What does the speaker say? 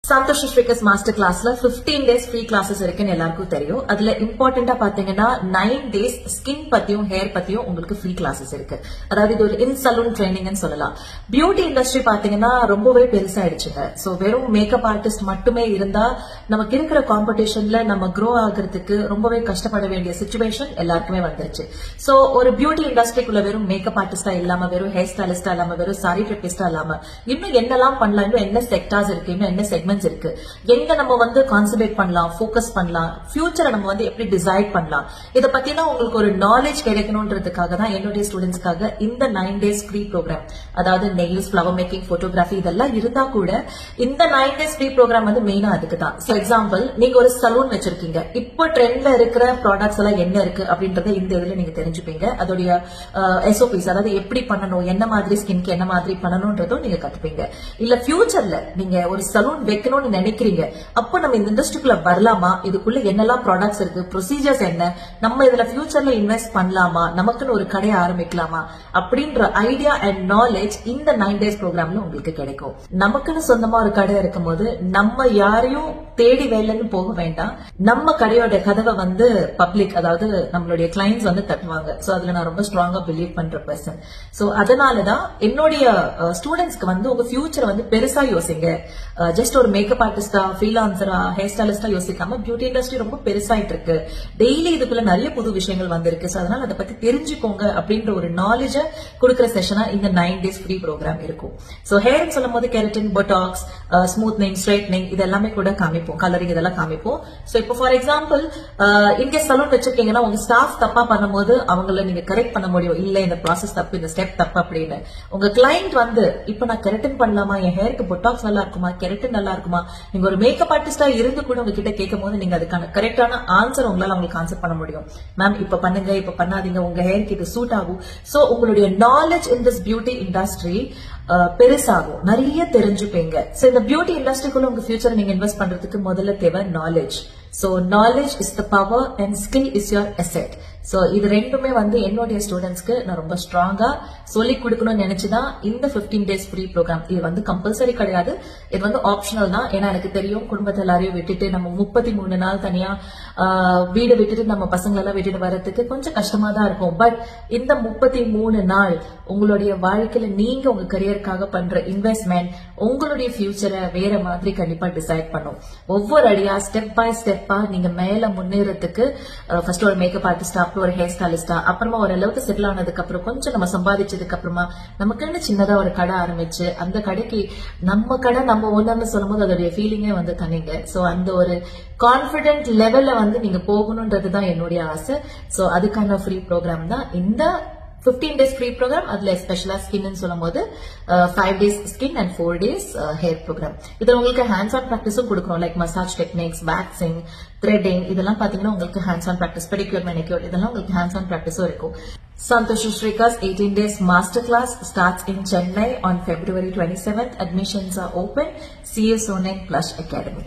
Santosh Shrika's master classல 15 days free classes இருக்குன்னு எல்லாருக்கும் தெரியும். அதுல இம்பார்ட்டண்டா பாத்தீங்கன்னா 9 days skin பத்தியும் hair பத்தியும் உங்களுக்கு free classes இருக்கு. அதாவது இது ஒரு in salon training ன்னு சொல்லலாம். பியூட்டி இண்டஸ்ட்ரி பாத்தீங்கன்னா ரொம்பவே பெருசாயிடுச்சுங்க. சோ வெறும் மேக்கப் ஆர்டிஸ்ட் மட்டுமே இருந்தா நமக்கு இருக்கிற காம்படிஷன்ல நம்ம க்ரோ ஆகிறதுக்கு ரொம்பவே கஷ்டப்பட வேண்டிய சிச்சுவேஷன் எல்லாருக்குமே வந்துருச்சு. சோ ஒரு பியூட்டி இண்டஸ்ட்ரிக்குள்ள வெறும் மேக்கப் ஆர்டிஸ்டா இல்லாம வெறும் ஹேர் ஸ்டைலிஸ்டா இல்லாம வெறும் சாரி ட்ரிப்பிஸ்டா இல்லாம இன்னும் என்னெல்லாம் பண்ணலாம், இன்னும் என்ன செக்டார்ஸ் இருக்கு, இன்னும் என்ன செக்மெண்ட் இருக்கு, எங்க நம்ம வந்து கான்சென்ட்ரேட் பண்ணலாம், ஃபோக்கஸ் பண்ணலாம், ஃபியூச்சரை நம்ம வந்து எப்படி டிசைட் பண்ணலாம், இத பத்தினா உங்களுக்கு ஒரு நாலேஜ் கிடைக்கணும்ன்றதுக்காக தான் என்னுடைய ஸ்டூடெண்ட்ஸ்க்காக இந்த 9 days ஃப்ரீ ப்ரோக்ராம். அதாவது நெயில்ஸ், ஃபிளவர் மேக்கிங், போட்டோகிராஃபி இதெல்லாம் இருந்தா கூட இந்த 9 days ஃப்ரீ ப்ரோக்ராம் வந்து மெயினா அதுக்கு தான். ஃபார் எக்ஸாம்பிள், நீங்க ஒரு சலூன் வச்சிருக்கீங்க, இப்போ ட்ரெண்ட்ல இருக்கிற ப்ராடக்ட்ஸ் எல்லாம் என்ன இருக்கு அப்படின்றத இந்த இதுல நீங்க தெரிஞ்சுப்பீங்க. அதோடைய SOPs, அதாவது எப்படி பண்ணணும், என்ன மாதிரி ஸ்கின்க்கு என்ன மாதிரி பண்ணணும்ன்றதும் நீங்க கத்துப்பீங்க. இல்ல ஃபியூச்சர்ல நீங்க ஒரு சலூன் வைக்கணும்னு நினைக்கிறீங்க, அப்போ நம்ம இந்த இண்டஸ்ட்ரிக்குள்ள வரலாமா, இதுக்குள்ள என்னெல்லாம் ப்ராடக்ட்ஸ் இருக்கு, ப்ரொசீஜர்ஸ் என்ன, நம்ம இதுல ஃபியூச்சர்ல இன்வெஸ்ட் பண்ணலாமா, நமக்குன்னு ஒரு கடையை ஆரம்பிக்கலாமா அப்படின்ற ஐடியா அண்ட் நாலேஜ் இந்த 9 days ப்ரோக்ராம்ல உங்களுக்கு கிடைக்கும். நமக்குன்னு சொந்தமா ஒரு கடை இருக்கும் போது நம்ம யாரையும் தேடி வேலைன்னு போக வேண்டாம். நம்ம கடையோட கதவை வந்து பப்ளிக், அதாவது நம்மளுடைய கிளைண்ட்ஸ் வந்து தட்டுவாங்க. சோ அதுல நான் ரொம்ப ஸ்ட்ராங்கா பிலீவ் பண்ற பர்சன். சோ அதனாலதான் என்னுடைய ஸ்டூடெண்ட்ஸ்க்கு வந்து உங்க ஃபியூச்சர் வந்து பெருசா யோசிங்க. ஜஸ்ட் ஒரு மேக்கப் ஆர்டிஸ்டா, ஃப்ரீலான்சரா, ஹேர் ஸ்டைலிஸ்டா யோசிக்காம பியூட்டி இண்டஸ்ட்ரி ரொம்ப பெருசாயிட்டு இருக்கு. டெய்லி இதுக்குள்ள நிறைய புது விஷயங்கள் வந்திருக்கு. சோ அதனால அதை பத்தி தெரிஞ்சுக்கோங்க அப்படின்ற ஒரு நாலேஜ கொடுக்கிற செஷனா இந்த 9 days ஃப்ரீ ப்ரோக்ராம் இருக்கும். சோ ஹேர் சொல்லும் போது கெரட்டின், பொட்டாக்ஸ், ஸ்மூத்னிங், ஸ்ட்ரைட்னிங் இதெல்லாமே கூட காமிப்போம், கலரிங் இதெல்லாம் காமிப்போம். சோ இப்போ ஃபார் எக்ஸாம்பிள், இன்கேஸ் சலூன் வச்சிருக்கீங்கன்னா உங்க ஸ்டாஃப் தப்பா பண்ணும்போது அவங்கள நீங்க கரெக்ட் பண்ண முடியும். இல்ல இந்த ப்ராசஸ் தப்பு, இந்த ஸ்டெப் தப்பு அப்படின்னு. உங்க கிளைண்ட் வந்து இப்ப நான் கெரட்டின் பண்ணலாமா, என் ஹேருக்கு பொட்டாக்ஸ் நல்லா இருக்குமா, கெரட்டின் நல்லா இருக்குமா, நீங்க ஒரு மேக்கப் ஆர்டிஸ்டா இருந்து கூட உங்ககிட்ட கேட்கும் போது நீங்க அதுக்கான கரெக்டான ஆன்சர் உங்களால உங்களுக்கு ஆன்சர் பண்ண முடியும். மேம் இப்ப பண்ணுங்க, இப்ப பண்ணாதீங்க, உங்க ஹேருக்கு இது சூட் ஆகும். சோ உங்களுடைய knowledge in this beauty industry பெருசாகும், நிறைய தெரிஞ்சுப்பீங்க. சோ இந்த பியூட்டி இண்டஸ்ட்ரிக்குள்ள உங்க ஃபியூச்சர் நீங்க இன்வெஸ்ட் பண்றதுக்கு முதல்ல தேவை knowledge. So knowledge is the power and skill is your asset. So இது ரெண்டுமே வந்து என்னுடைய ஸ்டூடெண்ட்ஸ்க்கு நான் ரொம்ப ஸ்ட்ராங்கா சொல்லி கொடுக்கணும்னு நினைச்சுதான் இந்த 15 days ஃப்ரீ ப்ரோக்ராம். இது வந்து கம்பல்சரி கிடையாது, இது வந்து ஆப்ஷனல் தான். ஏன்னா எனக்கு தெரியும், குடும்பத்தை எல்லாரையும் விட்டுட்டு நம்ம 33 நாள் தனியா வீடு விட்டுட்டு நம்ம பசங்களெல்லாம் விட்டுட்டு வர்றதுக்கு கொஞ்சம் கஷ்டமா தான் இருக்கும். பட் இந்த 33 நாள் உங்களுடைய வாழ்க்கையில நீங்க உங்க கரியருக்காக பண்ற இன்வெஸ்ட்மெண்ட் உங்களுடைய ஃபியூச்சரை வேற மாதிரி கண்டிப்பா டிசைட் பண்ணும். ஒவ்வொரு அடியா ஸ்டெப் பை ஸ்டெப்பா நீங்க மேல முன்னேறதுக்கு ஃபர்ஸ்ட் ஒரு மேக்கப் ஆர்டிஸ்டா, அப்புறம் ஒரு ஹேர் ஸ்டைலிஸ்டா, அப்புறமா ஒரு அளவுக்கு செட்டில் ஆனதுக்கு அப்புறம் கொஞ்சம் நம்ம சம்பாதிச்சதுக்கு அப்புறமா நமக்குன்னு சின்னதா ஒரு கடை ஆரம்பிச்சு அந்த கடைக்கு நம்ம கடை நம்ம ஓனர்னு சொல்லும் போது அதோடைய ஃபீலிங்கே வந்து தனிங்க. சோ அந்த ஒரு கான்பிடென்ட் லெவல்ல வந்து நீங்க போகணும்ன்றதுதான் என்னுடைய ஆசை. சோ அதுக்கான ஃப்ரீ ப்ரோக்ராம் தான் இந்த 15 days ஃப்ரீ ப்ரோக்ராம். அதுல ஸ்பெஷலா ஸ்கின் சொல்லும் போது 5 days skin and 4 days hair program. இதுல உங்களுக்கு ஹேண்ட்ஸ் ஆன் பிராக்டிஸும் கொடுக்கணும். Like massage techniques, waxing, threading இதெல்லாம் பாத்தீங்கன்னா உங்களுக்கு hands on practice, pedicure, manicure இதெல்லாம் உங்களுக்கு ஹேண்ட்ஸ் ஆன் பிராக்டிஸும் இருக்கும். Santosh Shrika's 18 days masterclass starts in Chennai on February 27th. Admissions are open. See you soon in Plush Academy.